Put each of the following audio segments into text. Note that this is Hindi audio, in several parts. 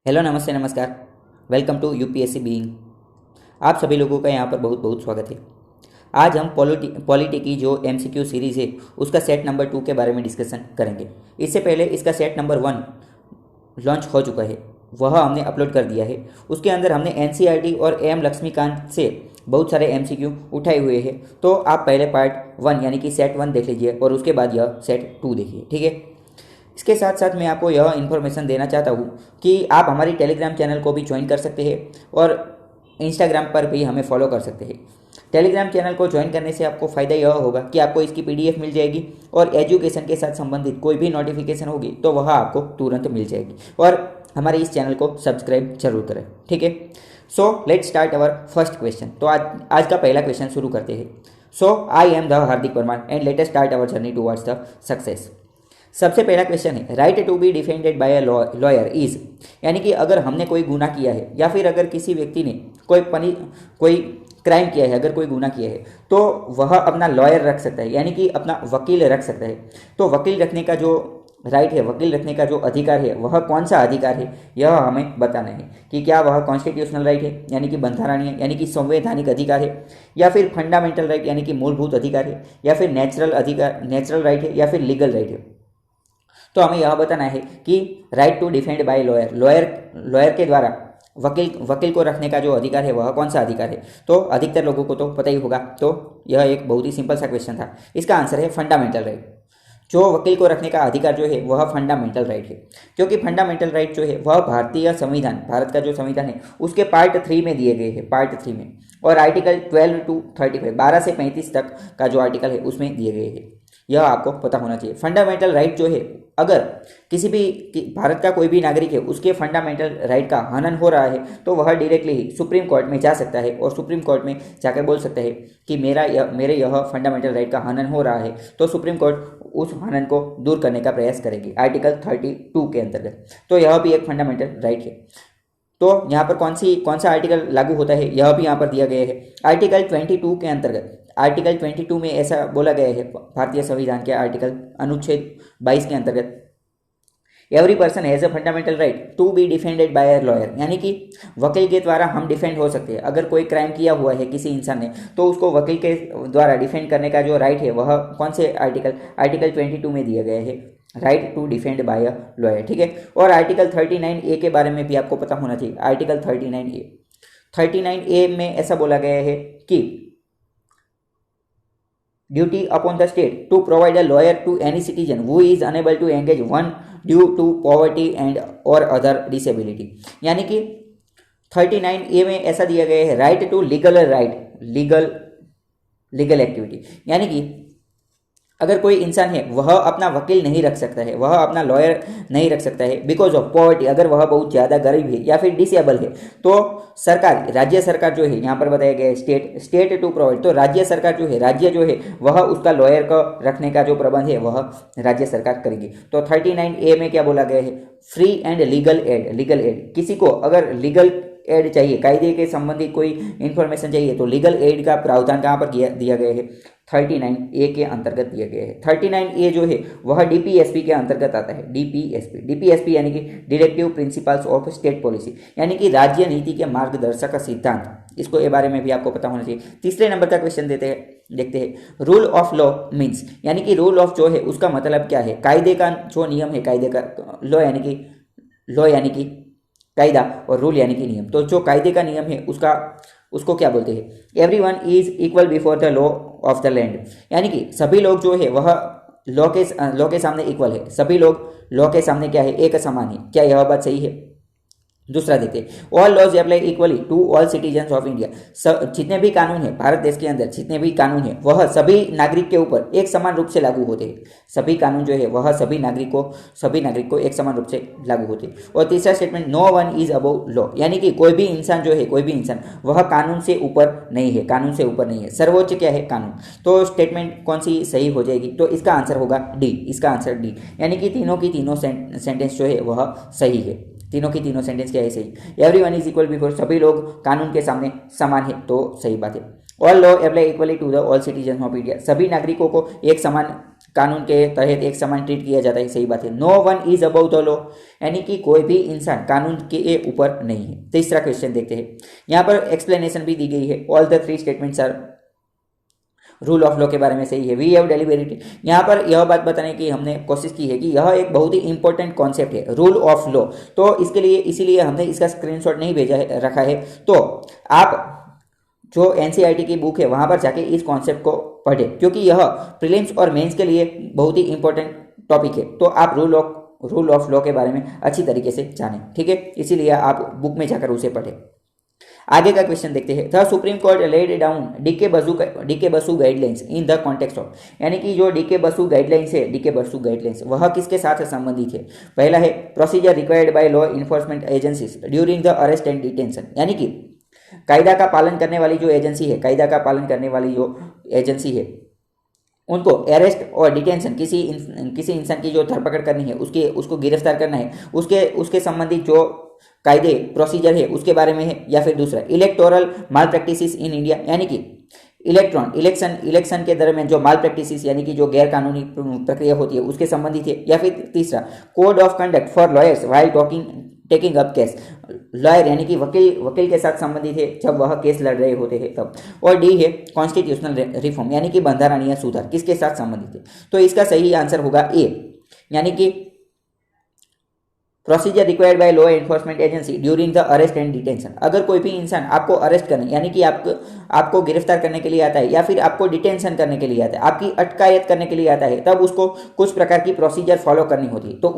हेलो नमस्ते नमस्कार। Welcome to UPSC being. आप सभी लोगों का यहाँ पर बहुत बहुत स्वागत है। आज हम पॉलिटी की जो एमसीक्यू सीरीज़ है उसका सेट नंबर 2 के बारे में डिस्कशन करेंगे। इससे पहले इसका सेट नंबर 1 लॉन्च हो चुका है, वह हमने अपलोड कर दिया है। उसके अंदर हमने एनसीईआरटी और एम लक्ष्मीकांत से बहुत सारे एमसीक्यू उठाए हुए हैं। तो आप पहले पार्ट 1 यानी कि सेट 1 देख लीजिए और उसके बाद यह सेट 2 देखिए, ठीक है। इसके साथ साथ मैं आपको यह इन्फॉर्मेशन देना चाहता हूँ कि आप हमारी टेलीग्राम चैनल को भी ज्वाइन कर सकते हैं और इंस्टाग्राम पर भी हमें फॉलो कर सकते हैं। टेलीग्राम चैनल को ज्वाइन करने से आपको फ़ायदा यह होगा कि आपको इसकी पीडीएफ मिल जाएगी और एजुकेशन के साथ संबंधित कोई भी नोटिफिकेशन होगी तो वह आपको तुरंत मिल जाएगी। और हमारे इस चैनल को सब्सक्राइब जरूर करें, ठीक है। So let's start our first question. तो आज का पहला क्वेश्चन शुरू करते हैं। So I am the Hardik Parmar and let us start our journey towards the success. सबसे पहला क्वेश्चन है, right to be defended by a lawyer is, यानी कि अगर हमने कोई गुनाह किया है या फिर अगर किसी व्यक्ति ने कोई क्राइम किया है, अगर कोई गुनाह किया है तो वह अपना लॉयर रख सकता है, यानी कि अपना वकील रख सकता है। तो वकील रखने का जो राइट है, वकील रखने का जो अधिकार है, वह कौन सा अधिकार है यह हमें बताना है कि क्या वह कॉन्स्टिट्यूशनल राइट है यानी कि बंधारणीय यानी कि संवैधानिक अधिकार है, या फिर फंडामेंटल राइट यानी कि मूलभूत अधिकार है, या फिर नेचुरल राइट है, या फिर लीगल राइट है। तो हमें यह बताना है कि right to defend by lawyer के द्वारा वकील को रखने का जो अधिकार है वह कौन सा अधिकार है। तो अधिकतर लोगों को तो पता ही होगा। तो यह एक बहुत ही सिंपल सा क्वेश्चन था। इसका आंसर है फंडामेंटल राइट। जो वकील को रखने का अधिकार जो है वह फंडामेंटल राइट है, क्योंकि फंडामेंटल राइट जो है वह भारतीय संविधान, भारत का जो संविधान है उसके पार्ट 3 में दिए गए हैं, पार्ट 3 में। और आर्टिकल 12 to 35, 12 से 35 तक का जो आर्टिकल है उसमें दिए गए हैं। यह आपको पता होना चाहिए। फंडामेंटल राइट जो है, अगर किसी भी भारत का कोई भी नागरिक है उसके फंडामेंटल राइट का हनन हो रहा है तो वह डायरेक्टली ही सुप्रीम कोर्ट में जा सकता है और सुप्रीम कोर्ट में जाकर बोल सकता है कि मेरे यह फंडामेंटल राइट का हनन हो रहा है। तो सुप्रीम कोर्ट उस हनन को दूर करने का प्रयास करेगी आर्टिकल 32 के अंतर्गत। तो यह भी एक फंडामेंटल राइट है। तो यहाँ पर कौन सा आर्टिकल लागू होता है यह भी यहाँ पर दिया गया है। आर्टिकल 22 के अंतर्गत, आर्टिकल 22 में ऐसा बोला गया है भारतीय संविधान के आर्टिकल अनुच्छेद 22 के अंतर्गत, every person has a fundamental right to be defended by a lawyer, यानी कि वकील के द्वारा हम डिफेंड हो सकते हैं। अगर कोई क्राइम किया हुआ है किसी इंसान ने तो उसको वकील के द्वारा डिफेंड करने का जो राइट है वह कौन से आर्टिकल 22 में दिया गया है, right to defend by a lawyer, ठीक है। और आर्टिकल 39A के बारे में भी आपको पता होना चाहिए। आर्टिकल 39A में ऐसा बोला गया है कि duty upon the state to provide a lawyer to any citizen who is unable to engage one due to poverty and और अदर डिसेबिलिटी, यानी कि 39A में ऐसा दिया गया है राइट टू लीगल एक्टिविटी, यानी कि अगर कोई इंसान है वह अपना वकील नहीं रख सकता है, वह अपना लॉयर नहीं रख सकता है बिकॉज ऑफ पॉवर्टी, अगर वह बहुत ज़्यादा गरीब है या फिर डिसेबल है। तो सरकार, राज्य सरकार जो है, यहाँ पर बताया गया है स्टेट टू प्रोवाइड, तो राज्य सरकार जो है वह उसका लॉयर को रखने का जो प्रबंध है वह राज्य सरकार करेगी। तो 39A में क्या बोला गया है, फ्री एंड लीगल एड, किसी को अगर लीगल एड चाहिए, कायदे के संबंधित कोई इंफॉर्मेशन चाहिए तो लीगल एड का प्रावधान कहाँ पर दिया गया है, 39A के अंतर्गत दिया गया है। 39A जो है वह डीपीएसपी के अंतर्गत आता है। डीपीएसपी यानी कि directive principles of state policy, यानी कि राज्य नीति के मार्गदर्शक सिद्धांत। इसको ये बारे में भी आपको पता होना चाहिए। तीसरे नंबर का क्वेश्चन देखते हैं। रूल ऑफ लॉ मीन्स, यानी कि रूल ऑफ जो है उसका मतलब क्या है, कायदे का जो नियम है, कायदे का लॉ यानी कि कायदा और रूल यानी कि नियम। तो जो कायदे का नियम है उसको क्या बोलते हैं, everyone is equal before the law of the land, यानी कि सभी लोग जो है वह लॉ के सामने इक्वल है, सभी लोग लॉ के सामने क्या है, एक समान है। क्या यह बात सही है? दूसरा देखते, all laws apply equally to all citizens of India, जितने भी कानून है भारत देश के अंदर, जितने भी कानून है वह सभी नागरिक के ऊपर एक समान रूप से लागू होते हैं। सभी कानून जो है वह सभी नागरिक को एक समान रूप से लागू होते हैं। और तीसरा statement, no one is above law, यानी कि कोई भी इंसान वह कानून से ऊपर नहीं है, सर्वोच्च क्या है, कानून। तो स्टेटमेंट कौन सी सही हो जाएगी, तो इसका आंसर होगा डी, इसका आंसर डी, यानी कि तीनों की तीनों सेंटेंस जो है वह सही है। तीनों की तीनों सेंटेंस क्या है, सही। एवरीवन इज इक्वल बिफोर, सभी लोग कानून के सामने समान है, तो सही बात है। All law apply equally to the all citizen of India, सभी नागरिकों को एक समान कानून के तहत एक समान ट्रीट किया जाता है, सही बात है। No one is above the law, यानी कि कोई भी इंसान कानून के ऊपर नहीं है। तीसरा क्वेश्चन देखते हैं, यहाँ पर एक्सप्लेनेशन भी दी गई है। All the three statements are rule of law के बारे में सही है। वी हैव डेलिबरेटेड, यहाँ पर यह बात बताने की हमने कोशिश की है कि यह एक बहुत ही इंपॉर्टेंट कॉन्सेप्ट है, रूल ऑफ लॉ। तो इसके लिए इसीलिए हमने इसका स्क्रीनशॉट नहीं भेजा है, रखा है। तो आप जो एनसीईआरटी की बुक है वहाँ पर जाके इस कॉन्सेप्ट को पढ़े, क्योंकि यह प्रीलिम्स और मेंस के लिए बहुत ही इंपॉर्टेंट टॉपिक है। तो आप रूल ऑफ लॉ के बारे में अच्छी तरीके से जानें, ठीक है, इसीलिए आप बुक में जाकर उसे पढ़ें। आगे का क्वेश्चन देखते हैं। The Supreme Court laid down D K Basu guidelines in the context of, यानी कि जो डीके बसु गाइडलाइंस है, डीके बसु गाइडलाइंस वह किसके साथ संबंधित है? पहला है procedure required by law enforcement agencies during the arrest and detention, यानी कि कायदा का पालन करने वाली जो एजेंसी है, कायदा का पालन करने वाली जो एजेंसी है, उनको अरेस्ट और डिटेंशन किसी इंसान की जो धरपकड़ करनी है, उसको गिरफ्तार करना है, उसके संबंधित जो कायदे प्रोसीजर है उसके बारे में है। या फिर दूसरा electoral mall practices in India, यानी कि इलेक्शन के दरमियान जो माल प्रैक्टिसेस यानी कि जो गैर कानूनी प्रक्रिया होती है उसके संबंधित है। या फिर तीसरा code of conduct for lawyers while taking up case, lawyer यानी कि वकील के साथ संबंधित है जब वह केस लड़ रहे होते हैं तब। और डी है कॉन्स्टिट्यूशनल रिफॉर्म, यानी कि बंधारणीय सुधार, किसके साथ संबंधित है? तो इसका सही आंसर होगा ए, यानी कि procedure required by law enforcement agency during the arrest and detention. अगर कोई भी इंसान आपको अरेस्ट करने यानी कि आपको गिरफ्तार करने के लिए आता है, या फिर आपको डिटेंशन करने के लिए आता है, आपकी अटकायत करने के लिए आता है, तब उसको कुछ प्रकार की प्रोसीजर फॉलो करनी होती है। तो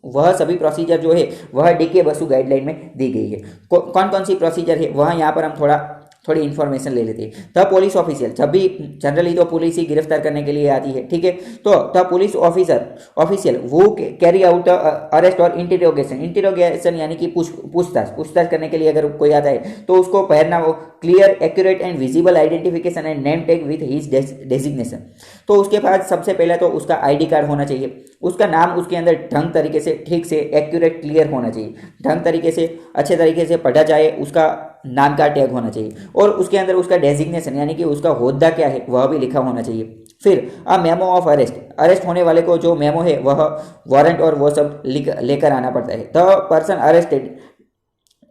वह सभी प्रोसीजर जो है वह डीके बसु गाइडलाइन में दी गई है। कौन कौन सी प्रोसीजर है वह यहाँ पर हम थोड़ी इन्फॉर्मेशन ले लेते हैं। द पुलिस ऑफिशियल, जब भी जनरली तो पुलिस ही गिरफ्तार करने के लिए आती है, ठीक है। तो द पुलिस ऑफिशियल वो कैरी आउट अरेस्ट और इंटेरोगेशन यानी कि पूछताछ करने के लिए अगर कोई आता है तो उसको पहनना वो clear accurate and visible identification and name tag with his designation. तो उसके पास सबसे पहले तो उसका आईडी कार्ड होना चाहिए, उसका नाम उसके अंदर ढंग तरीके से ठीक से एक्यूरेट क्लियर होना चाहिए, ढंग तरीके से अच्छे तरीके से पढ़ा जाए, उसका नाम का टैग होना चाहिए, और उसके अंदर उसका डेजिग्नेशन यानी कि उसका होद्दा क्या है वह भी लिखा होना चाहिए। फिर अ मेमो ऑफ अरेस्ट होने वाले को जो मेमो है वह वारंट और वो सब लेकर आना पड़ता है। द पर्सन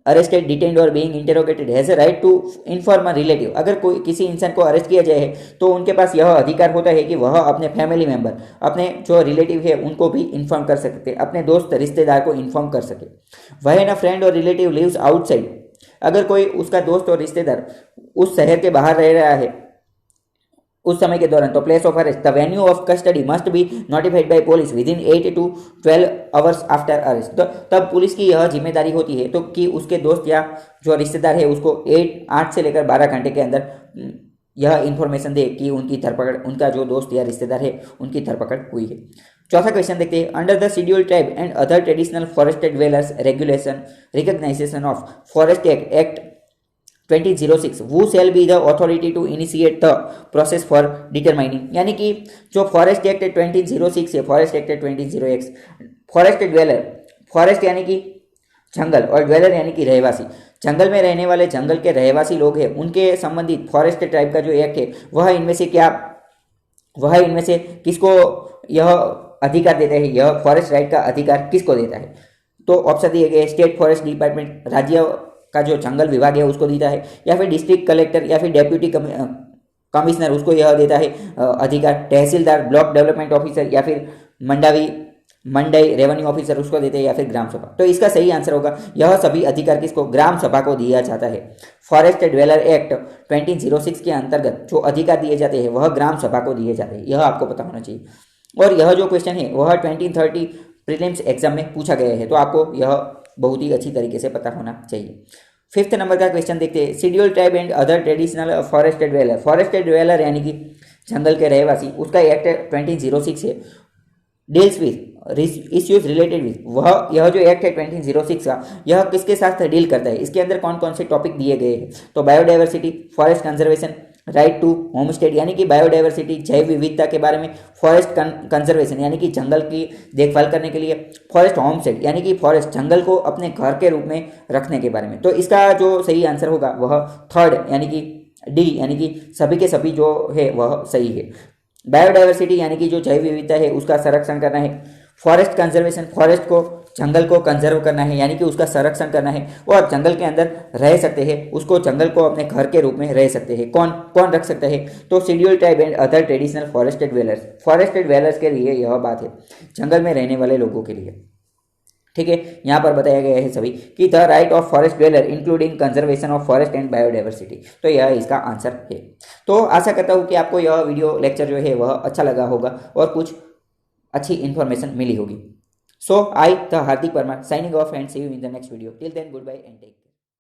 अरेस्टेड डिटेन्ड और being interrogated has a right to inform a relative. अगर कोई किसी इंसान को अरेस्ट किया जाए तो उनके पास यह अधिकार होता है कि वह अपने फैमिली मेंबर, अपने जो रिलेटिव है उनको भी इन्फॉर्म कर सकते, अपने दोस्त रिश्तेदार को इन्फॉर्म कर सके। व्हेन अ फ्रेंड और रिलेटिव लिव्स आउटसाइड, अगर कोई उसका दोस्त और रिश्तेदार उस शहर के बाहर रह रहा है उस समय के दौरान, तो place of arrest the venue of custody must be notified by police with in 8 to 12 hours after arrest. तो तब पुलिस की यह जिम्मेदारी होती है तो कि उसके दोस्त या जो रिश्तेदार है उसको 8 से लेकर 12 घंटे के अंदर यह इंफॉर्मेशन दे कि उनकी धरपकड़, उनका जो दोस्त या रिश्तेदार है उनकी धरपकड़ हुई है। चौथा क्वेश्चन देखते हैं। Under the schedule tribe and other traditional forest dwellers regulation recognisation of forest act 2006 वो shall be the authority to initiate the process for determining, यानी कि जो फॉरेस्ट एक्ट 2006 है, forest act 2006, forest dweller, forest यानी कि जंगल और ड्वेलर यानी कि रहवासी, जंगल में रहने वाले जंगल के रहवासी लोग हैं उनके संबंधित फॉरेस्ट ट्राइब का जो एक्ट है वह इनमें से किसको यह अधिकार देता है, यह फॉरेस्ट राइट का अधिकार किसको देता है? तो ऑप्शन दिए गए स्टेट फॉरेस्ट डिपार्टमेंट, राज्य का जो जंगल विभाग है उसको देता है, या फिर डिस्ट्रिक्ट कलेक्टर या फिर डेप्यूटी कमिश्नर उसको यह देता है अधिकार, तहसीलदार, ब्लॉक डेवलपमेंट ऑफिसर या फिर मंडई रेवेन्यू ऑफिसर उसको देते हैं, या फिर ग्राम सभा। तो इसका सही आंसर होगा यह सभी अधिकार किसको, ग्राम सभा को दिया जाता है। फॉरेस्ट ड्वेलर एक्ट 2006 के अंतर्गत जो अधिकार दिए जाते हैं वह ग्राम सभा को दिए जाते हैं, यह आपको पता होना चाहिए। और यह जो क्वेश्चन है वह 2030 प्रीलिम्स एग्जाम में पूछा गया है, तो आपको यह बहुत ही अच्छी तरीके से पता होना चाहिए। 5th नंबर का क्वेश्चन देखते हैं। Schedule tribe and other traditional forest dweller यानी कि जंगल के रहवासी, उसका एक्ट 2006 है, deals with issues related with, वह यह जो एक्ट है 2006 का यह किसके साथ डील करता है, इसके अंदर कौन कौन से टॉपिक दिए गए हैं? तो biodiversity, forest conservation, right to homestead यानी कि बायोडाइवर्सिटी जैव विविधता के बारे में, फॉरेस्ट कंजर्वेशन यानी कि जंगल की देखभाल करने के लिए, फॉरेस्ट होमस्टेड यानी कि फॉरेस्ट जंगल को अपने घर के रूप में रखने के बारे में। तो इसका जो सही आंसर होगा वह 3rd यानी कि डी यानी कि सभी के सभी जो है वह सही है। बायोडाइवर्सिटी यानी कि जो जैव विविधता है उसका संरक्षण करना है। फॉरेस्ट कंजर्वेशन, फॉरेस्ट को, जंगल को कंजर्व करना है यानी कि उसका संरक्षण करना है और जंगल के अंदर रह सकते हैं, उसको जंगल को अपने घर के रूप में रह सकते हैं। कौन कौन रख सकता है? तो schedule tribe and other traditional forested dwellers. Forested dwellers के लिए यह बात है, जंगल में रहने वाले लोगों के लिए। ठीक है, यहाँ पर बताया गया है सभी कि the right of forest dweller including conservation of forest and biodiversity. तो यह इसका आंसर है। तो आशा करता हूँ कि आपको यह वीडियो लेक्चर जो है वह अच्छा लगा होगा और कुछ अच्छी इन्फॉर्मेशन मिली होगी। So I the Hardik Verma signing off and see you in the next video. Till then good bye and take